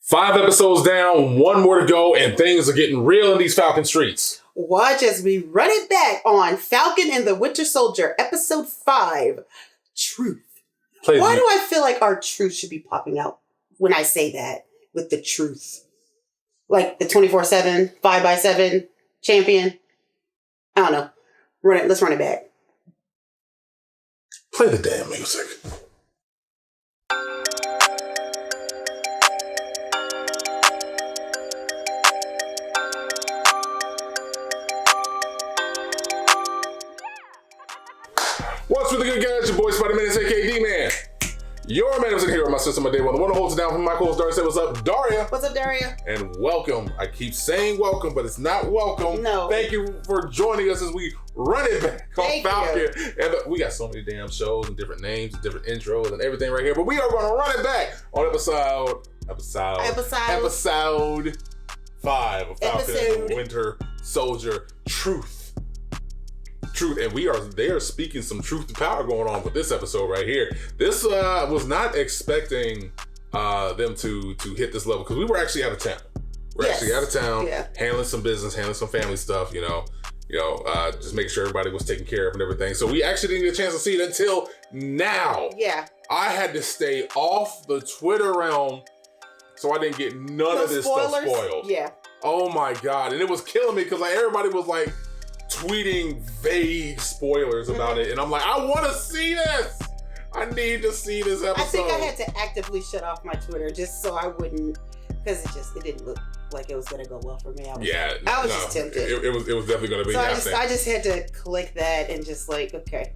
5 episodes down, 1 more to go, and things are getting real in these Falcon streets. Watch as we run it back on Falcon and the Winter Soldier, episode 5, Truth. Why do I feel like our truth should be popping out when I say that with the truth? Like the 24/7, 5x7 champion? I don't know. Let's run it back. Play the damn music. What's with the good guys? Your boy Spider Menace, aka D-Man. Your Menace and Hero, my sister, my day one. The one who holds it down from my co-host Daria. Say what's up, Daria. What's up, Daria? And welcome. I keep saying welcome, but it's not welcome. No. Thank you for joining us as we run it back on Falcon. You. And we got so many damn shows and different names and different intros and everything right here. But we are going to run it back on episode 5 of Falcon and the Winter Soldier. Truth, and they are speaking some truth to power going on with this episode right here. This was not expecting them to hit this level because we were actually out of town. Actually out of town, handling some business, handling some family stuff. Just making sure everybody was taken care of and everything. So we actually didn't get a chance to see it until now. Yeah, I had to stay off the Twitter realm so I didn't get none of this stuff spoiled. Yeah. Oh my god, and it was killing me because everybody was like tweeting vague spoilers about it, and I'm like, I want to see this. I need to see this episode. I think I had to actively shut off my Twitter just so I wouldn't, because it didn't look like it was going to go well for me. I was just tempted. It was definitely going to be happening. So I just had to click that and just like, okay.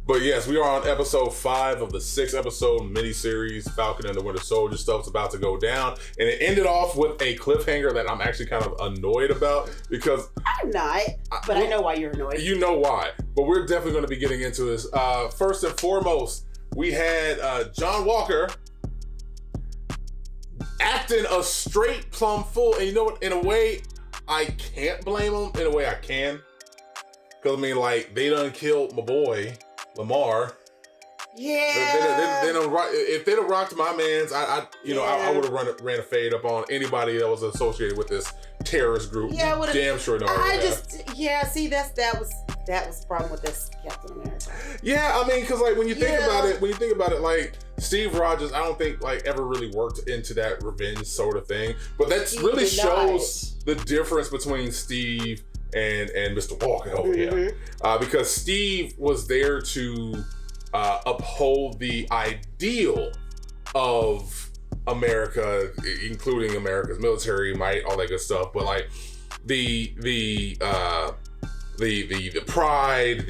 But yes, we are on episode 5 of the 6-episode miniseries, Falcon and the Winter Soldier. Stuff's about to go down. And it ended off with a cliffhanger that I'm actually kind of annoyed about because... I'm not, but I know why you're annoyed. You know why. But we're definitely going to be getting into this. First and foremost, we had John Walker acting a straight plumb fool. And you know what? In a way, I can't blame him. In a way, I can. Because, they done killed my boy... Lamar. Yeah. If they'd have rocked my mans, I would have ran a fade up on anybody that was associated with this terrorist group. Yeah, damn sure no. See, that was the problem with this Captain America. Yeah, because when you think about it, like Steve Rogers, I don't think ever really worked into that revenge sort of thing. But that really shows the difference between Steve and Mr. Walker over here. Because Steve was there to uphold the ideal of America, including America's military might, all that good stuff. But the pride,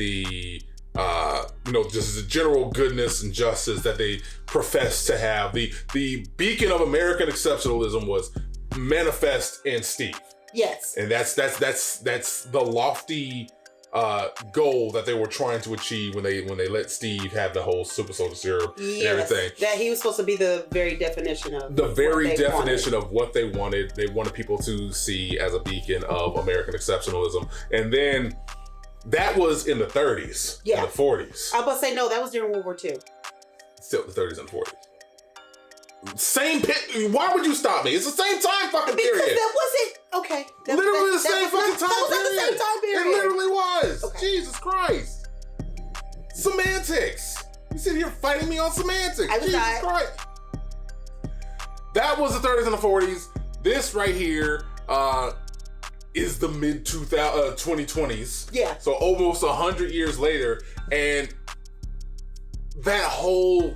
just the general goodness and justice that they profess to have. The beacon of American exceptionalism was manifest in Steve. Yes. And that's the lofty goal that they were trying to achieve when they let Steve have the whole super soldier serum and everything. That he was supposed to be the very definition of what they wanted. They wanted people to see as a beacon of American exceptionalism. And then that was in the 30s, in the 40s. I was about to say, no, that was during World War II. Still the 30s and 40s. Why would you stop me? It's the same time fucking period. Because that wasn't... Okay. Literally the same fucking time period. That was the same time period. It literally was. Okay. Jesus Christ. Semantics. You sit here fighting me on semantics. Jesus Christ. That was the 30s and the 40s. This right here is the mid 2020s. Yeah. So almost 100 years later. And that whole,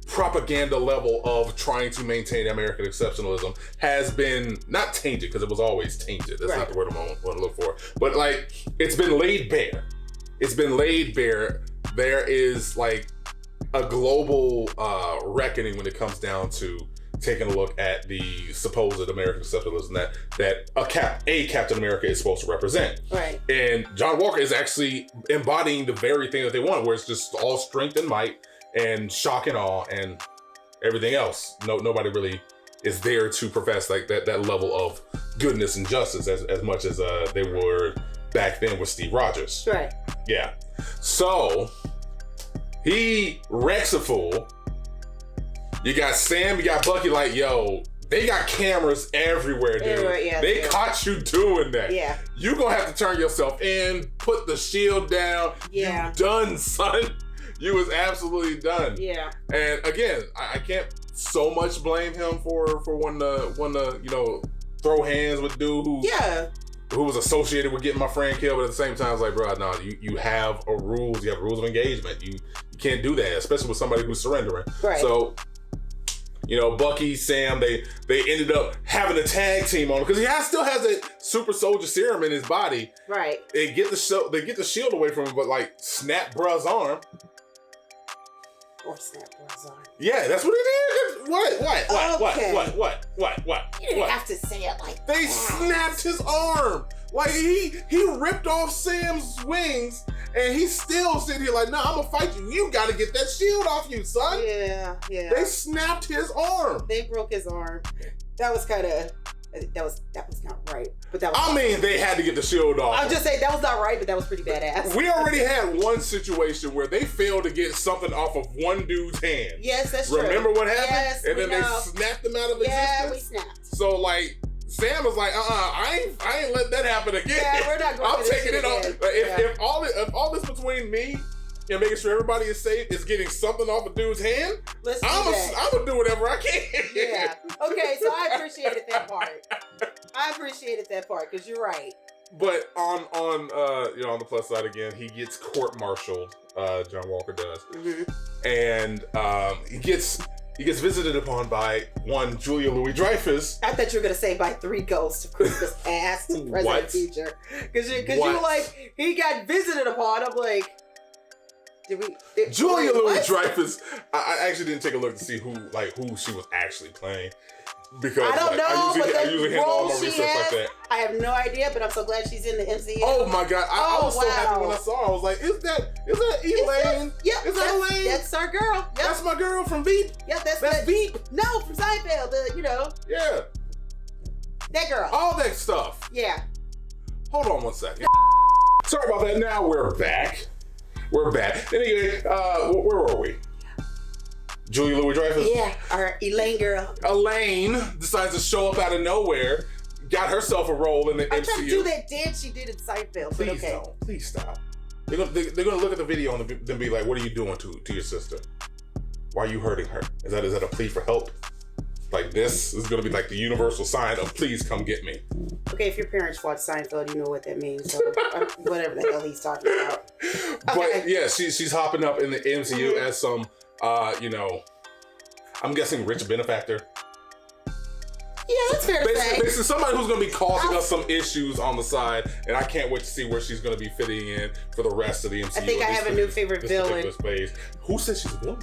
propaganda level of trying to maintain American exceptionalism has been not tainted, because it was always tainted. That's not the word I want to look for. But it's been laid bare. It's been laid bare. There is a global reckoning when it comes down to taking a look at the supposed American exceptionalism that a Captain America is supposed to represent. Right. And John Walker is actually embodying the very thing that they want, where it's just all strength and might and shock and awe and everything else. Nobody really is there to profess that level of goodness and justice as much as they were back then with Steve Rogers. Right. Yeah. So he wrecks a fool. You got Sam, you got Bucky, like, yo, they got cameras everywhere, dude. They caught you doing that. Yeah. You gonna have to turn yourself in, put the shield down. Yeah. You done, son. You was absolutely done. Yeah. And again, I can't so much blame him for wanting to, you know, throw hands with dude who was associated with getting my friend killed, but at the same time, it's like, bro, no, you have rules of engagement. You can't do that, especially with somebody who's surrendering. Right. So, you know, Bucky, Sam, they ended up having a tag team on him because he still has that super soldier serum in his body. Right. They get the shield away from him, but like snap bruh's arm. Or snap bruh's arm. Yeah, that's what it is. What? You didn't have to say it like They that. snapped his arm. Like he ripped off Sam's wings, and he's still sitting here like, no, I'm gonna fight you. You gotta get that shield off you, son. Yeah. They snapped his arm. They broke his arm. That was kind of. That was not right. But that was. I mean, they had to get the shield off. I'm just saying that was not right, but that was pretty badass. We already had one situation where they failed to get something off of one dude's hand. Yes, that's true. Remember what happened? Yes, and then they snapped him out of existence. Yeah, we snapped. So like. Sam was like, I ain't let that happen again. Yeah, we're not going I'm to taking it off. again. If all this between me and making sure everybody is safe is getting something off a dude's hand, I'm gonna do whatever I can. Yeah. Okay, so I appreciated that part because you're right. But on the plus side again, he gets court-martialed. John Walker does, and he gets visited upon by one Julia Louis-Dreyfus. I thought you were gonna say by 3 ghosts of Christmas past and present and future, because you were like he got visited upon. I'm like, Julia Louis-Dreyfus? I actually didn't take a look to see who she was actually playing. Because I don't know, but I usually handle all my research like that. I have no idea, but I'm so glad she's in the MCU. Oh my god! I was so happy when I saw her. I was like, "Is that Elaine? Yep, is that Elaine? That's our girl. Yep. That's my girl from Veep. Yep, that's Veep. No, from Seinfeld. Yeah, that girl. All that stuff. Yeah. Hold on one second. Sorry about that. Now we're back. Anyway, where were we? Julia Louis-Dreyfus? Yeah, our Elaine girl. Elaine decides to show up out of nowhere, got herself a role in the MCU. I'm trying to do that dance she did in Seinfeld, Please but okay. don't. Please stop. They're gonna look at the video and then be like, what are you doing to your sister? Why are you hurting her? Is that a plea for help? Like, this is gonna be like the universal sign of please come get me. Okay, if your parents watch Seinfeld, you know what that means. So whatever the hell he's talking about. But yeah, she's hopping up in the MCU as some I'm guessing rich benefactor. Yeah, that's fair to say. Basically, somebody who's going to be causing us some issues on the side, and I can't wait to see where she's going to be fitting in for the rest of the MCU. I think I have a new favorite villain. Space. Who says she's a villain?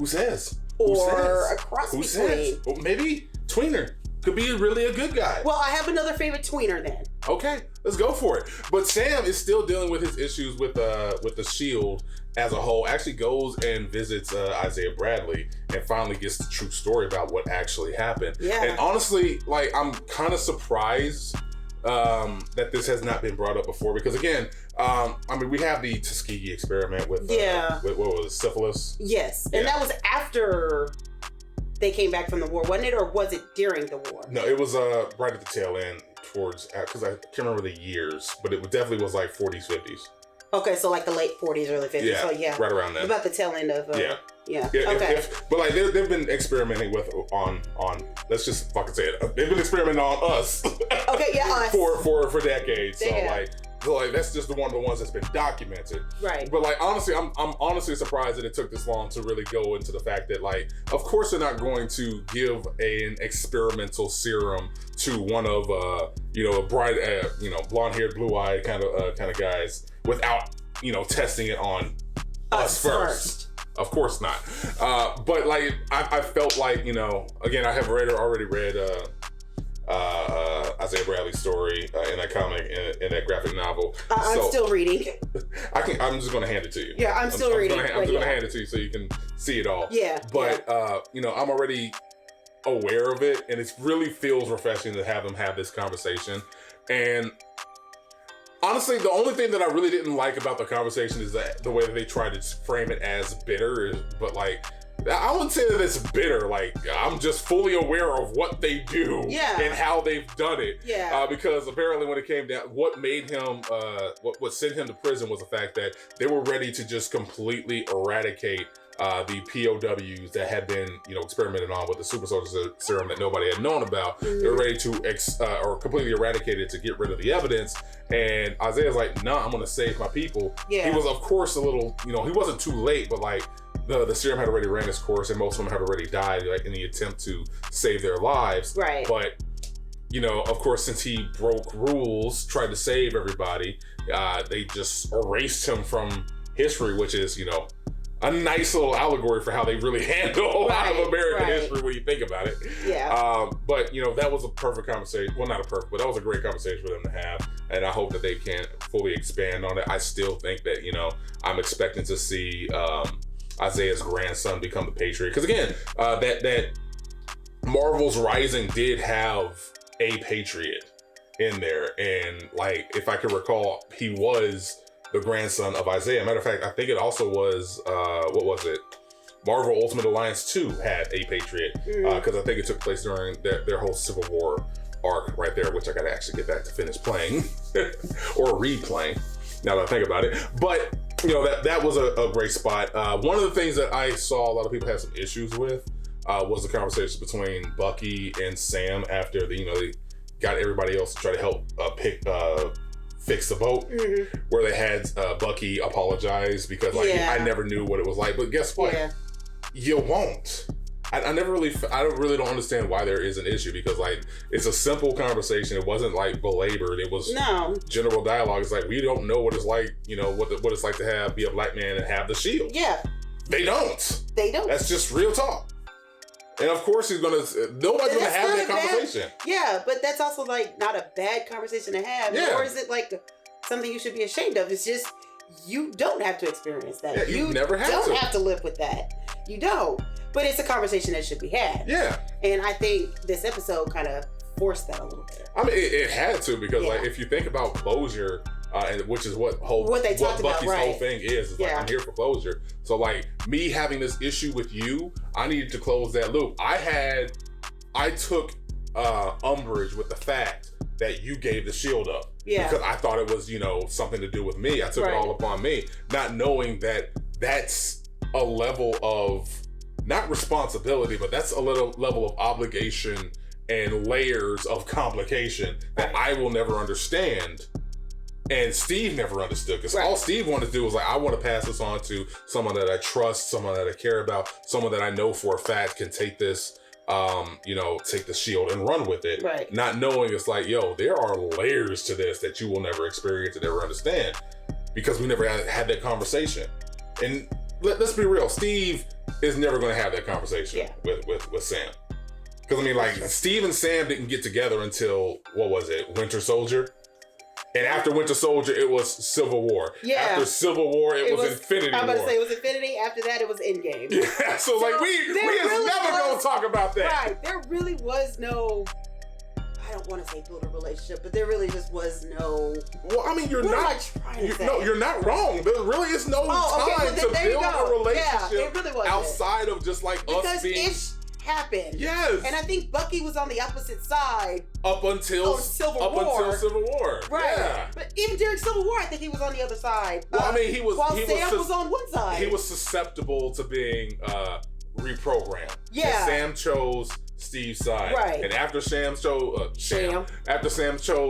Who says? Or a cross between. Says? Well, maybe Tweener could be really a good guy. Well, I have another favorite tweener then. Okay, let's go for it. But Sam is still dealing with his issues with the Shield as a whole. Actually goes and visits Isaiah Bradley and finally gets the true story about what actually happened. Yeah. And honestly, like, I'm kind of surprised that this has not been brought up before because again, we have the Tuskegee experiment with what was it, syphilis? Yes, and that was after they came back from the war, wasn't it, or was it during the war? No, it was right at the tail end towards, because I can't remember the years, but it definitely was like 40s, 50s. Okay, so like the late 40s, early 50s. Yeah, so yeah, right around then. About the tail end of yeah. Okay. But like they've been experimenting with on let's just fucking say it. They've been experimenting on us. Okay, yeah, us. for decades. So like that's just one of the ones that's been documented. Right. But like honestly, I'm honestly surprised that it took this long to really go into the fact that like, of course they're not going to give an experimental serum to one of a bright blonde-haired, blue-eyed kind of guys without testing it on us first. Of course not. But like I felt like again I have already read Isaiah Bradley's story in that comic, in that graphic novel. I'm still reading. I'm just gonna hand it to you. Yeah, I'm still reading. I'm just gonna hand it to you so you can see it all. Yeah. But I'm already aware of it, and it really feels refreshing to have them have this conversation. And honestly, the only thing that I really didn't like about the conversation is that the way that they tried to frame it as bitter, but like I wouldn't say that it's bitter. Like, I'm just fully aware of what they do and how they've done it. Yeah. Because apparently when it came down, what made him, what sent him to prison was the fact that they were ready to just completely eradicate the POWs that had been, experimented on with the super soldier serum that nobody had known about. Mm-hmm. They were ready to or completely eradicate it to get rid of the evidence. And Isaiah's like, nah, I'm going to save my people. Yeah. He was, of course, a little, he wasn't too late, but like, the serum had already ran its course, and most of them had already died, like, in the attempt to save their lives. Right. But, of course, since he broke rules, tried to save everybody, they just erased him from history, which is, a nice little allegory for how they really handle a lot of American history when you think about it. Yeah. But, that was a perfect conversation. Well, not a perfect, but that was a great conversation for them to have. And I hope that they can fully expand on it. I still think that, I'm expecting to see Isaiah's grandson become the Patriot. Because again, that Marvel's Rising did have a Patriot in there. And like, if I can recall, he was the grandson of Isaiah. Matter of fact, I think it also was, what was it? Marvel Ultimate Alliance 2 had a Patriot. Because I think it took place during their whole Civil War arc right there, which I gotta actually get back to finish playing. Or replaying, now that I think about it. But that was a great spot. One of the things that I saw a lot of people have some issues with was the conversation between Bucky and Sam after they got everybody else to try to help fix the boat, where they had Bucky apologize because I never knew what it was like. But guess what? Yeah. You won't. I really don't understand why there is an issue, because like, it's a simple conversation. It wasn't like belabored. It was general dialogue. It's like, we don't know what it's like, what it's like to be a black man and have the shield. Yeah. They don't. That's just real talk. And of course nobody's gonna have that conversation. Yeah, but that's also like not a bad conversation to have. Yeah. Nor is it like something you should be ashamed of. It's just, you don't have to experience that. Yeah, you never have to live with that. You don't. But it's a conversation that should be had. Yeah. And I think this episode kind of forced that a little bit. I mean, it had to, because like, if you think about closure, and which is what Bucky's whole thing is like, I'm here for closure. So like, me having this issue with you, I needed to close that loop. I took umbrage with the fact that you gave the shield up. Yeah. Because I thought it was, something to do with me. I took it all upon me, not knowing that that's a level of, not responsibility, but that's a little level of obligation and layers of complication that I will never understand. And Steve never understood, because all Steve wanted to do was like, I want to pass this on to someone that I trust, someone that I care about, someone that I know for a fact can take this, take the shield and run with it. Right. Not knowing it's like, there are layers to this that you will never experience and never understand, because we never had that conversation. And let's be real, Steve is never going to have that conversation with Sam. Because I mean, like, Steve and Sam didn't get together until, what was it, Winter Soldier? And after Winter Soldier, it was Civil War. Yeah. After Civil War, it was Infinity War. I'm about to say it was Infinity. After that, it was Endgame. Yeah, so like, we is really never going to talk about that. Right. There really was no, I don't want to say build a relationship, but there really just was no. Well, I mean, you're not wrong. There really is no time to build a relationship really outside of just like us being. Happened. Yes. And I think Bucky was on the opposite side up until Civil War. Right. Yeah. But even during Civil War, I think he was on the other side. Well, I mean, Sam was on one side. He was susceptible to being reprogrammed. Yeah. And Sam chose Steve's side. Right. And after Sam chose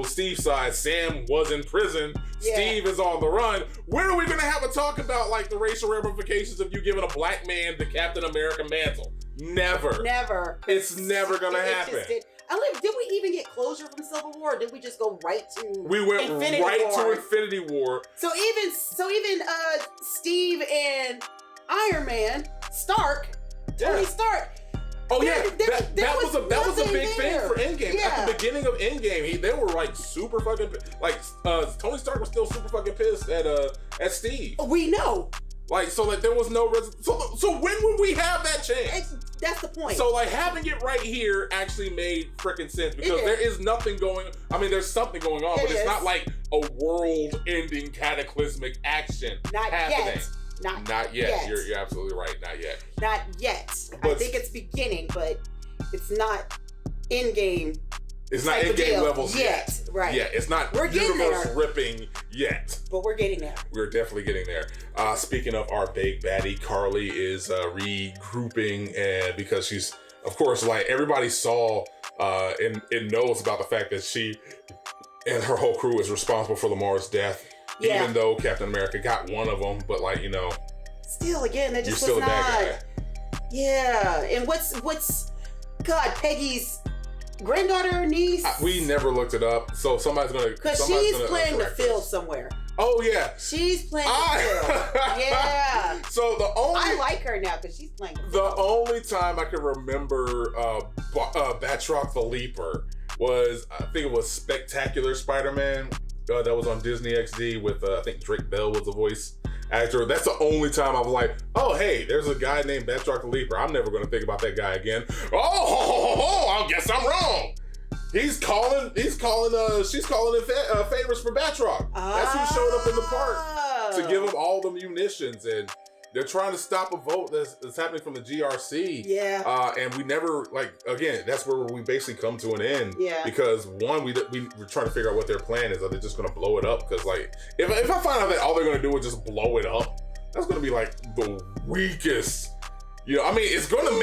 Steve's side, Sam was in prison. Yeah. Steve is on the run. When are we going to have a talk about like the racial ramifications of you giving a black man the Captain America mantle? Never. It's never gonna happen. Did we even get closure from Civil War? Or did we just go right to We went Infinity right War? To Infinity War. So even Steve and Iron Man, Tony Stark. Oh yeah, that was a big thing for Endgame. Yeah. At the beginning of Endgame, they were like super fucking Tony Stark was still super fucking pissed at Steve. We know. Like, so like there was no so when would we have that chance? That's the point. So like having it right here actually made freaking sense, because there is nothing going. I mean, there's something going on, but it's not like a world-ending cataclysmic action happening. Not yet. You're absolutely right. Not yet. Not yet. But I think it's beginning, but it's not in game. It's not in game levels yet. Right. Yeah, it's not universe ripping yet. But we're getting there. We're definitely getting there. Speaking of our big baddie, Carly is regrouping, and because she's, of course, like everybody saw and knows about the fact that she and her whole crew is responsible for Lamar's death. Yeah. Even though Captain America got one of them, but like, still, again, that just you're still was a bad guy. Yeah, and what's God, Peggy's granddaughter or niece? We never looked it up, so somebody's gonna, because she's playing the field somewhere. Oh yeah, she's playing the field. Yeah. So I like her now because she's playing the only time I can remember Batroc the Leaper was, I think it was Spectacular Spider-Man that was on Disney XD with I think Drake Bell was the voice actor. That's the only time I was like, oh hey, there's a guy named Batroc the Leaper. I'm never gonna think about that guy again. I guess I'm wrong. She's calling in favors for Batroc. That's who showed up in the park to give him all the munitions, and they're trying to stop a vote that's happening from the GRC. Yeah. And we never, again, that's where we basically come to an end. Yeah. Because one, we're trying to figure out what their plan is. Are they just going to blow it up? Because if I find out that all they're going to do is just blow it up, that's going to be the weakest. It's going to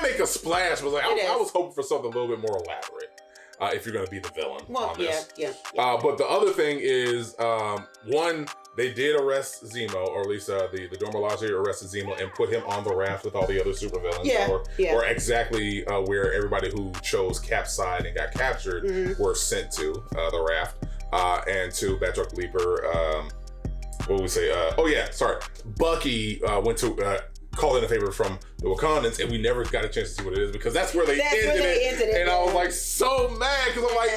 make a splash. But I was hoping for something a little bit more elaborate. If you're going to be the villain on this. Yeah. But the other thing is, one, they did arrest Zemo, or at least the Dora Milaje arrested Zemo and put him on the raft with all the other supervillains, or exactly where everybody who chose Cap's side and got captured were sent to the raft. And to Batroc Leaper, what would we say? Bucky went to called in a favor from the Wakandans, and we never got a chance to see what it is because that's where they ended it. And I was like so mad because I'm like,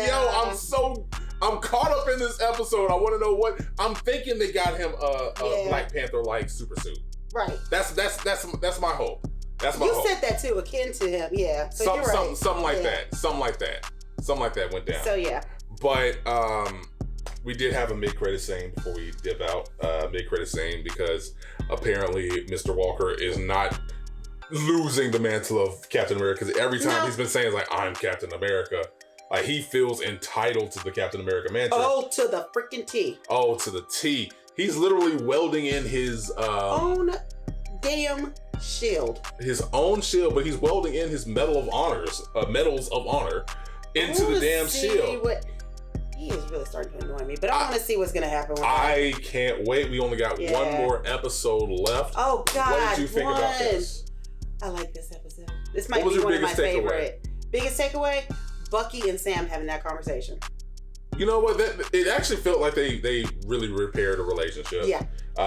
I'm caught up in this episode. I want to know what I'm thinking. They got him a Black Panther-like super suit. Right. That's my hope. That's my hope. You said that too, akin to him. Yeah. So you're right. Something like that. Something like that went down. So yeah. But we did have a mid-credit scene before we dip out. Mid-credit scene because apparently Mr. Walker is not losing the mantle of Captain America because every time he's been saying I'm Captain America. He feels entitled to the Captain America mantle. Oh, to the freaking T. Oh, to the T. He's literally welding in his own damn shield. His own shield, but he's welding in his medals of honor into the damn shield. He is really starting to annoy me, but I want to see what's going to happen with I can't wait. We only got one more episode left. Oh, God. What did you think about this? I like this episode. This might be one of my favorite. Biggest takeaway? Bucky and Sam having that conversation. You know what? It actually felt like they really repaired a relationship. Yeah.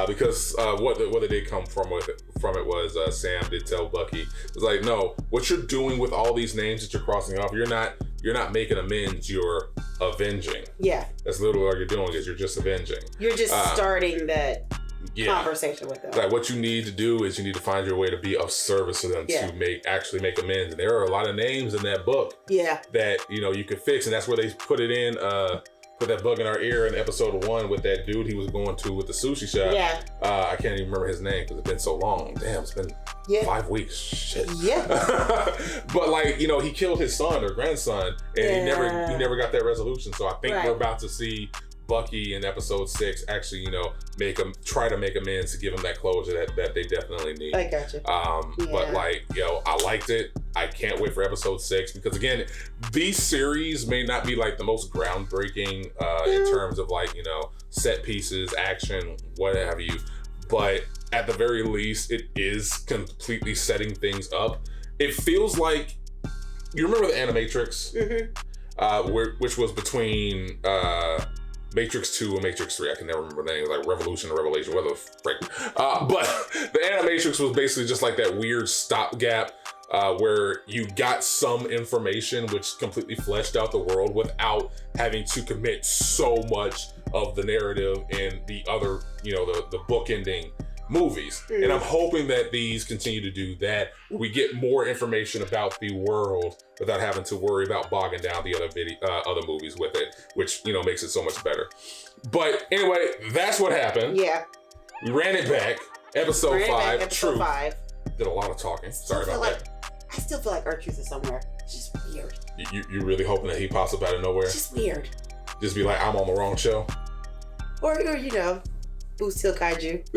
Because what they did come from it was Sam did tell Bucky, it's like, no, what you're doing with all these names that you're crossing off, you're not making amends, you're avenging. Yeah. That's literally all you're doing is you're just avenging. You're just starting that conversation with them. Like what you need to do is you need to find your way to be of service to them to actually make amends. And there are a lot of names in that book that you could fix, and that's where they put it in. Put that bug in our ear in episode 1 with that dude he was going to with the sushi shop. Yeah. I can't even remember his name because it's been so long. Damn, it's been 5 weeks. Shit. Yeah. But he killed his son or grandson, and he never got that resolution. So I think we're about to see Bucky in episode 6 actually, try to make amends to give him that closure that they definitely need. I gotcha. But I liked it. I can't wait for episode 6 because again, these series may not be the most groundbreaking in terms of set pieces, action, what have you, but at the very least, it is completely setting things up. It feels like you remember the Animatrix, which was between Matrix 2 and Matrix 3. I can never remember the name. Revolution or Revelation, whatever the frick. But the Animatrix was basically just that weird stopgap where you got some information which completely fleshed out the world without having to commit so much of the narrative in the other, the bookending movies. And I'm hoping that these continue to do that. We get more information about the world without having to worry about bogging down the other movies with it, which, makes it so much better. But anyway, that's what happened. Yeah. We ran it back. Episode 5. Episode Truth. 5. Did a lot of talking. Sorry about that. I still feel like R-Truth is somewhere. It's just weird. You really hoping that he pops up out of nowhere? It's just weird. Just be like, I'm on the wrong show? Or you know, boost HEELKAIJU.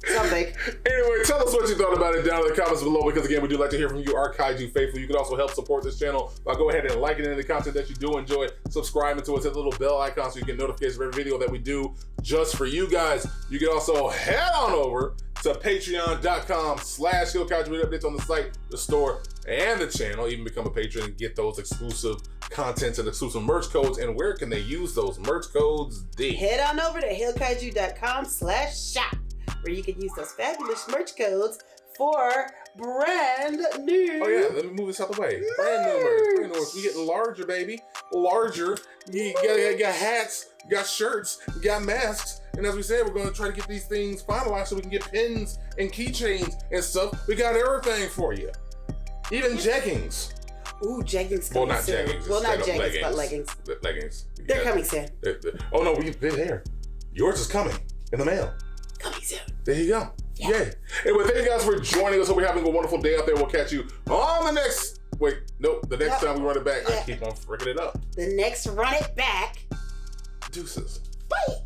Something. Anyway, tell us what you thought about it down in the comments below, because again, we do like to hear from you, our Kaiju faithful. You can also help support this channel by go ahead and liking any of the content that you do enjoy, subscribing to us, hit the little bell icon so you get notifications of every video that we do just for you guys. You can also head on over to patreon.com/HEELKAIJU. We updates on the site, the store, and the channel. Even become a patron and get those exclusive contents and exclusive merch codes. And where can they use those merch codes, D? Head on over to HEELKAIJU.com/shop, where you can use those fabulous merch codes for brand new. Oh yeah, let me move this out the way. Brand new merch. We getting larger, baby. Larger. You got hats, you got shirts, you got masks. And as we said, we're going to try to get these things finalized so we can get pins and keychains and stuff. We got everything for you. Even jeggings. Ooh, jeggings Well, coming not soon. jeggings. Well, not jeggings, leggings. but leggings. Leggings. They're coming soon. Oh no, they're there. Yours is coming in the mail. Coming soon. There you go. Yeah. Yay. Anyway, thank you guys for joining us. Hope you're having a wonderful day out there. We'll catch you on the next... Wait, nope. The next time we run it back, I keep on freaking it up. The next run it back. Deuces. Bye.